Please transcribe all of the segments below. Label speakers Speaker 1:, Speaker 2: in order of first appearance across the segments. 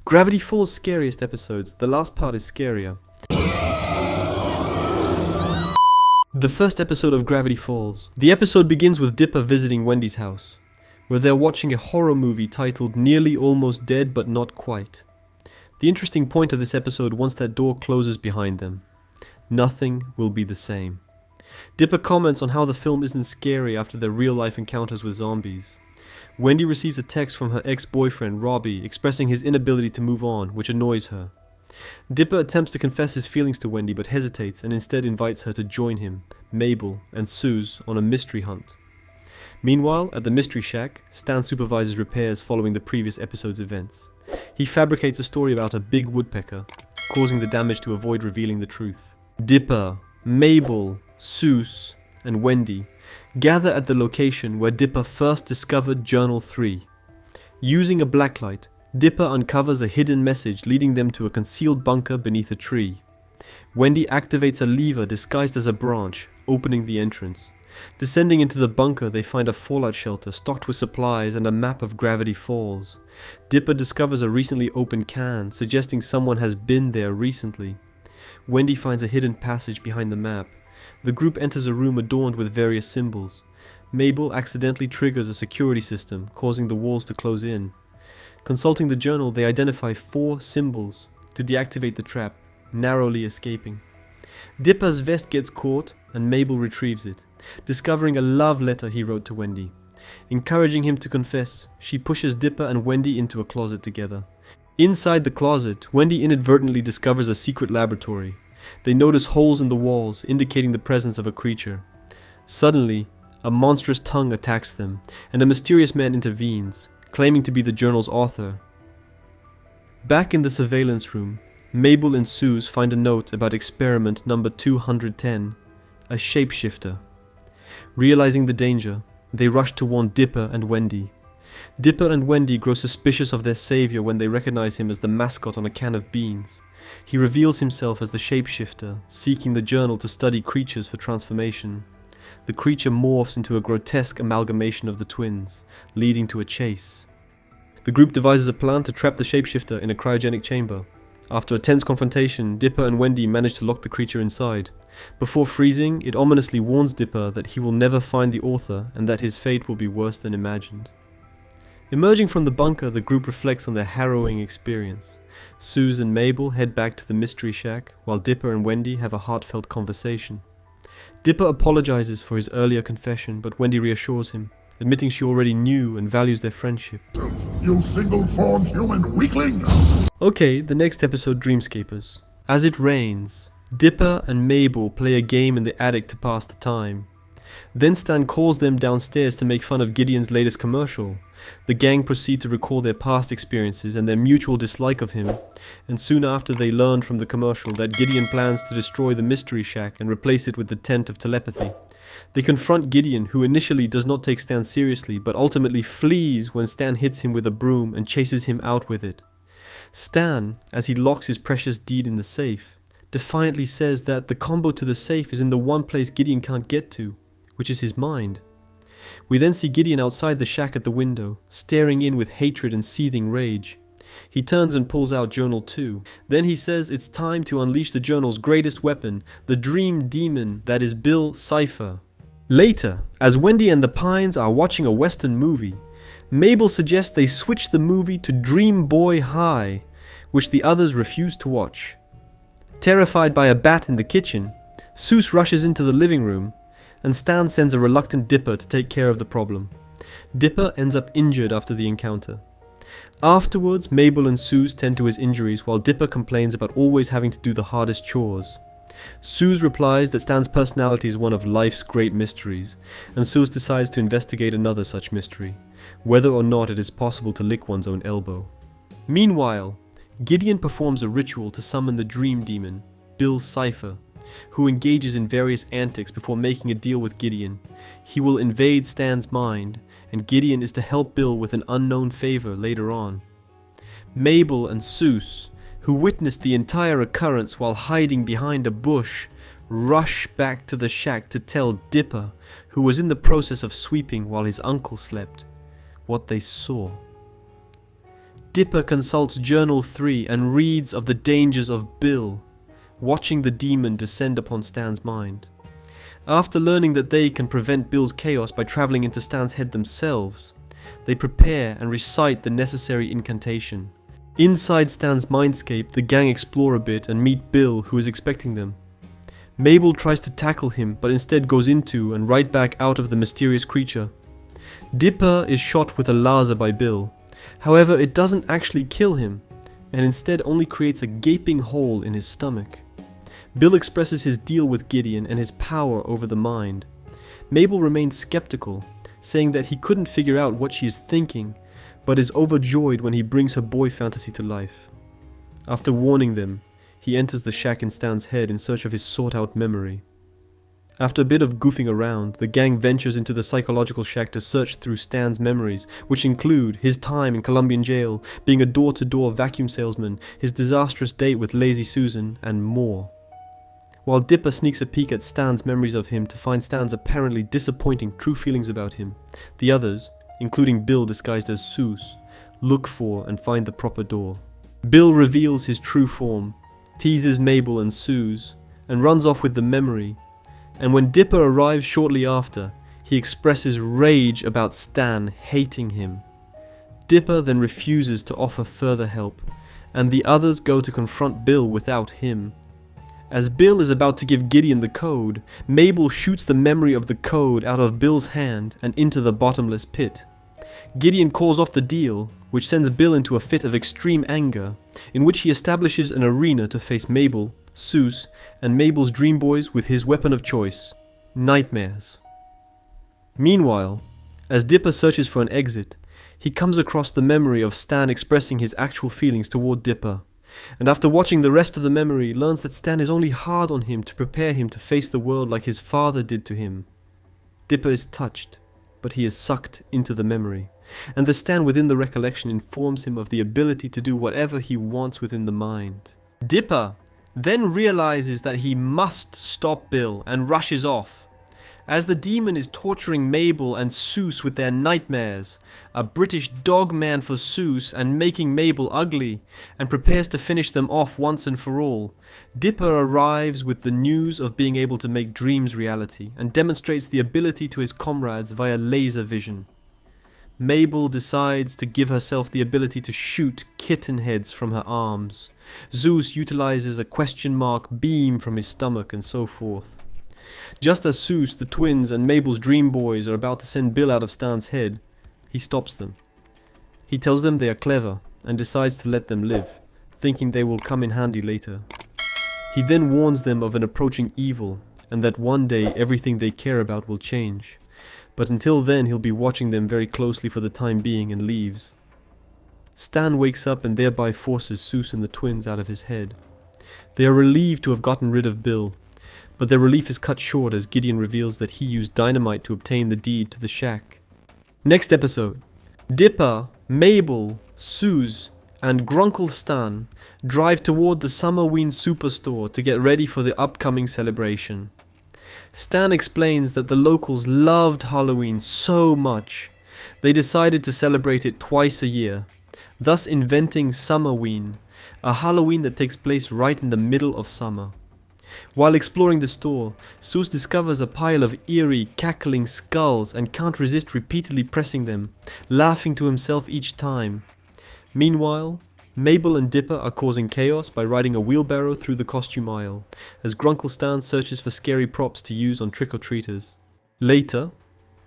Speaker 1: Gravity Falls Scariest episodes. The last part is scarier. The first episode of Gravity Falls. The episode begins with Dipper visiting Wendy's house, where they're watching a horror movie titled Nearly Almost Dead But Not Quite. The interesting point of this episode, once that door closes behind them, nothing will be the same. Dipper comments on how the film isn't scary after their real-life encounters with zombies. Wendy receives a text from her ex-boyfriend, Robbie, expressing his inability to move on, which annoys her. Dipper attempts to confess his feelings to Wendy but hesitates and instead invites her to join him, Mabel, and Suze on a mystery hunt. Meanwhile, at the Mystery Shack, Stan supervises repairs following the previous episode's events. He fabricates a story about a big woodpecker, causing the damage to avoid revealing the truth. Dipper, Mabel, Suze, and Wendy gather at the location where Dipper first discovered Journal 3. Using a blacklight, Dipper uncovers a hidden message leading them to a concealed bunker beneath a tree. Wendy activates a lever disguised as a branch, opening the entrance. Descending into the bunker, they find a fallout shelter stocked with supplies and a map of Gravity Falls. Dipper discovers a recently opened can, suggesting someone has been there recently. Wendy finds a hidden passage behind the map. The group enters a room adorned with various symbols. Mabel accidentally triggers a security system, causing the walls to close in. Consulting the journal, they identify 4 symbols to deactivate the trap, narrowly escaping. Dipper's vest gets caught and Mabel retrieves it, discovering a love letter he wrote to Wendy. Encouraging him to confess, she pushes Dipper and Wendy into a closet together. Inside the closet, Wendy inadvertently discovers a secret laboratory. They notice holes in the walls, indicating the presence of a creature. Suddenly, a monstrous tongue attacks them, and a mysterious man intervenes, claiming to be the journal's author. Back in the surveillance room, Mabel and Suze find a note about experiment number 210, a shapeshifter. Realizing the danger, they rush to warn Dipper and Wendy. Dipper and Wendy grow suspicious of their savior when they recognize him as the mascot on a can of beans. He reveals himself as the shapeshifter, seeking the journal to study creatures for transformation. The creature morphs into a grotesque amalgamation of the twins, leading to a chase. The group devises a plan to trap the shapeshifter in a cryogenic chamber. After a tense confrontation, Dipper and Wendy manage to lock the creature inside. Before freezing, it ominously warns Dipper that he will never find the author and that his fate will be worse than imagined. Emerging from the bunker, the group reflects on their harrowing experience. Suze and Mabel head back to the Mystery Shack, while Dipper and Wendy have a heartfelt conversation. Dipper apologizes for his earlier confession, but Wendy reassures him, admitting she already knew and values their friendship.
Speaker 2: You single-form human weakling!
Speaker 1: Okay, the next episode, Dreamscapers. As it rains, Dipper and Mabel play a game in the attic to pass the time. Then Stan calls them downstairs to make fun of Gideon's latest commercial. The gang proceed to recall their past experiences and their mutual dislike of him, and soon after they learn from the commercial that Gideon plans to destroy the Mystery Shack and replace it with the Tent of Telepathy. They confront Gideon, who initially does not take Stan seriously, but ultimately flees when Stan hits him with a broom and chases him out with it. Stan, as he locks his precious deed in the safe, defiantly says that the combo to the safe is in the one place Gideon can't get to, which is his mind. We then see Gideon outside the shack at the window, staring in with hatred and seething rage. He turns and pulls out Journal 2. Then he says it's time to unleash the Journal's greatest weapon, the Dream Demon that is Bill Cipher. Later, as Wendy and the Pines are watching a Western movie, Mabel suggests they switch the movie to Dream Boy High, which the others refuse to watch. Terrified by a bat in the kitchen, Suze rushes into the living room, and Stan sends a reluctant Dipper to take care of the problem. Dipper ends up injured after the encounter. Afterwards, Mabel and Suze tend to his injuries while Dipper complains about always having to do the hardest chores. Suze replies that Stan's personality is one of life's great mysteries, and Suze decides to investigate another such mystery, whether or not it is possible to lick one's own elbow. Meanwhile, Gideon performs a ritual to summon the Dream Demon, Bill Cipher, who engages in various antics before making a deal with Gideon. He will invade Stan's mind, and Gideon is to help Bill with an unknown favor later on. Mabel and Suze, who witnessed the entire occurrence while hiding behind a bush, rush back to the shack to tell Dipper, who was in the process of sweeping while his uncle slept, what they saw. Dipper consults Journal 3 and reads of the dangers of Bill, watching the demon descend upon Stan's mind. After learning that they can prevent Bill's chaos by traveling into Stan's head themselves, they prepare and recite the necessary incantation. Inside Stan's mindscape, the gang explore a bit and meet Bill, who is expecting them. Mabel tries to tackle him, but instead goes into and right back out of the mysterious creature. Dipper is shot with a laser by Bill. However, it doesn't actually kill him, and instead only creates a gaping hole in his stomach. Bill expresses his deal with Gideon and his power over the mind. Mabel remains skeptical, saying that he couldn't figure out what she is thinking, but is overjoyed when he brings her boy fantasy to life. After warning them, he enters the shack in Stan's head in search of his sought-out memory. After a bit of goofing around, the gang ventures into the psychological shack to search through Stan's memories, which include his time in Colombian jail, being a door-to-door vacuum salesman, his disastrous date with Lazy Susan, and more. While Dipper sneaks a peek at Stan's memories of him to find Stan's apparently disappointing true feelings about him, the others, including Bill disguised as Seuss, look for and find the proper door. Bill reveals his true form, teases Mabel and Suze, and runs off with the memory. And when Dipper arrives shortly after, he expresses rage about Stan hating him. Dipper then refuses to offer further help, and the others go to confront Bill without him. As Bill is about to give Gideon the code, Mabel shoots the memory of the code out of Bill's hand and into the bottomless pit. Gideon calls off the deal, which sends Bill into a fit of extreme anger, in which he establishes an arena to face Mabel, Seuss, and Mabel's dream boys with his weapon of choice, nightmares. Meanwhile, as Dipper searches for an exit, he comes across the memory of Stan expressing his actual feelings toward Dipper, and after watching the rest of the memory, learns that Stan is only hard on him to prepare him to face the world like his father did to him. Dipper is touched, but he is sucked into the memory, and the Stan within the recollection informs him of the ability to do whatever he wants within the mind. Dipper then realizes that he must stop Bill and rushes off. As the demon is torturing Mabel and Seuss with their nightmares, a British dog man for Seuss and making Mabel ugly, and prepares to finish them off once and for all, Dipper arrives with the news of being able to make dreams reality and demonstrates the ability to his comrades via laser vision. Mabel decides to give herself the ability to shoot kitten heads from her arms. Zeus utilizes a question mark beam from his stomach, and so forth. Just as Seuss, the twins, and Mabel's dream boys are about to send Bill out of Stan's head, he stops them. He tells them they are clever and decides to let them live, thinking they will come in handy later. He then warns them of an approaching evil and that one day everything they care about will change. But until then he'll be watching them very closely for the time being and leaves. Stan wakes up and thereby forces Seuss and the twins out of his head. They are relieved to have gotten rid of Bill, but their relief is cut short as Gideon reveals that he used dynamite to obtain the deed to the shack. Next episode, Dipper, Mabel, Suze, and Grunkle Stan drive toward the Summerween Superstore to get ready for the upcoming celebration. Stan explains that the locals loved Halloween so much, they decided to celebrate it twice a year, thus inventing Summerween, a Halloween that takes place right in the middle of summer. While exploring the store, Seuss discovers a pile of eerie, cackling skulls and can't resist repeatedly pressing them, laughing to himself each time. Meanwhile, Mabel and Dipper are causing chaos by riding a wheelbarrow through the costume aisle, as Grunkle Stan searches for scary props to use on trick-or-treaters. Later,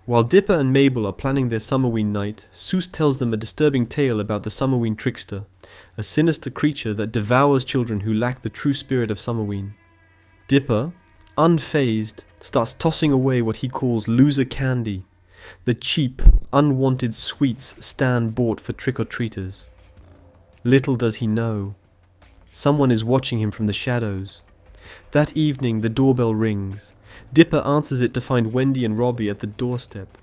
Speaker 1: while Dipper and Mabel are planning their Summerween night, Seuss tells them a disturbing tale about the Summerween trickster, a sinister creature that devours children who lack the true spirit of Summerween. Dipper, unfazed, starts tossing away what he calls loser candy, the cheap, unwanted sweets Stan bought for trick-or-treaters. Little does he know, someone is watching him from the shadows. That evening the doorbell rings. Dipper answers it to find Wendy and Robbie at the doorstep.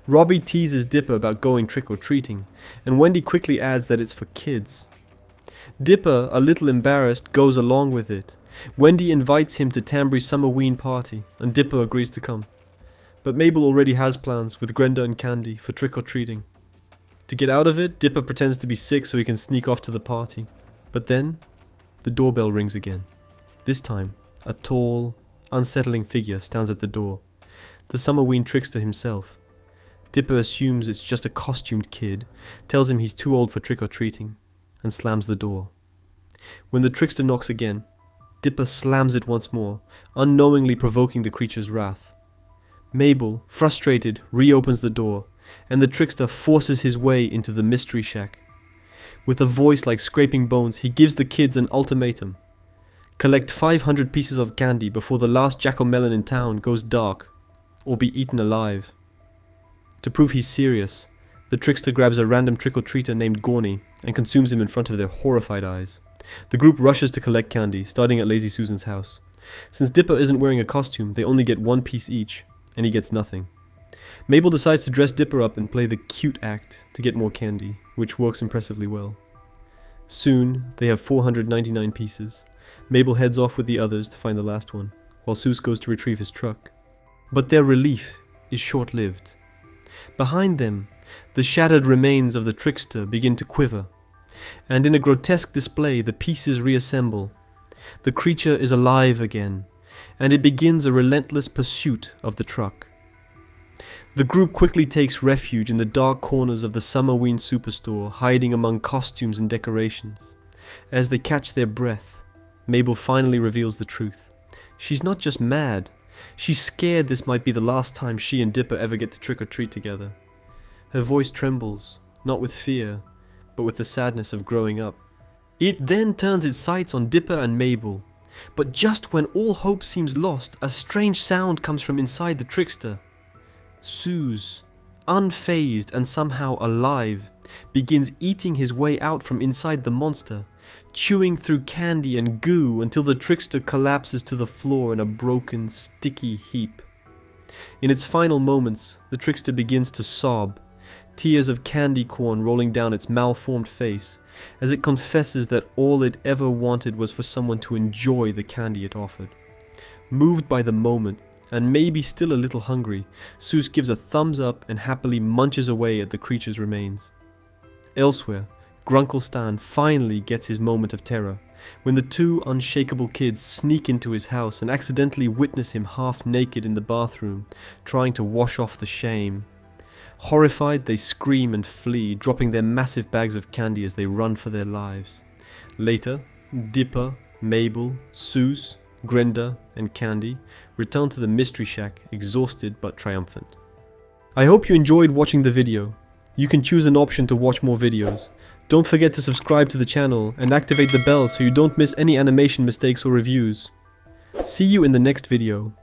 Speaker 1: Robbie teases Dipper about going trick-or-treating, and Wendy quickly adds that it's for kids. Dipper, a little embarrassed, goes along with it. Wendy invites him to Tambry's Summerween party, and Dipper agrees to come. But Mabel already has plans with Grenda and Candy for trick-or-treating. To get out of it, Dipper pretends to be sick so he can sneak off to the party. But then, the doorbell rings again. This time, a tall, unsettling figure stands at the door. The Summerween trickster himself. Dipper assumes it's just a costumed kid, tells him he's too old for trick-or-treating, and slams the door. When the trickster knocks again, Dipper slams it once more, unknowingly provoking the creature's wrath. Mabel, frustrated, reopens the door, and the trickster forces his way into the mystery shack. With a voice like scraping bones, he gives the kids an ultimatum. Collect 500 pieces of candy before the last jack-o'-melon in town goes dark, or be eaten alive. To prove he's serious, the trickster grabs a random trick-or-treater named Gorny and consumes him in front of their horrified eyes. The group rushes to collect candy, starting at Lazy Susan's house. Since Dipper isn't wearing a costume, they only get one piece each, and he gets nothing. Mabel decides to dress Dipper up and play the cute act to get more candy, which works impressively well. Soon, they have 499 pieces. Mabel heads off with the others to find the last one, while Seuss goes to retrieve his truck. But their relief is short-lived. Behind them, the shattered remains of the trickster begin to quiver, and in a grotesque display the pieces reassemble. The creature is alive again, and it begins a relentless pursuit of the truck. The group quickly takes refuge in the dark corners of the Summerween Superstore, hiding among costumes and decorations. As they catch their breath, Mabel finally reveals the truth. She's not just mad, she's scared this might be the last time she and Dipper ever get to trick-or-treat together. Her voice trembles, not with fear, but with the sadness of growing up. It then turns its sights on Dipper and Mabel, but just when all hope seems lost, a strange sound comes from inside the trickster. Seuss, unfazed and somehow alive, begins eating his way out from inside the monster, chewing through candy and goo until the trickster collapses to the floor in a broken, sticky heap. In its final moments, the trickster begins to sob, tears of candy corn rolling down its malformed face, as it confesses that all it ever wanted was for someone to enjoy the candy it offered. Moved by the moment, and maybe still a little hungry, Seuss gives a thumbs up and happily munches away at the creature's remains. Elsewhere, Grunkle Stan finally gets his moment of terror, when the two unshakable kids sneak into his house and accidentally witness him half naked in the bathroom, trying to wash off the shame. Horrified, they scream and flee, dropping their massive bags of candy as they run for their lives. Later, Dipper, Mabel, Seuss, Grenda, and Candy return to the Mystery Shack, exhausted but triumphant. I hope you enjoyed watching the video. You can choose an option to watch more videos. Don't forget to subscribe to the channel and activate the bell so you don't miss any animation mistakes or reviews. See you in the next video.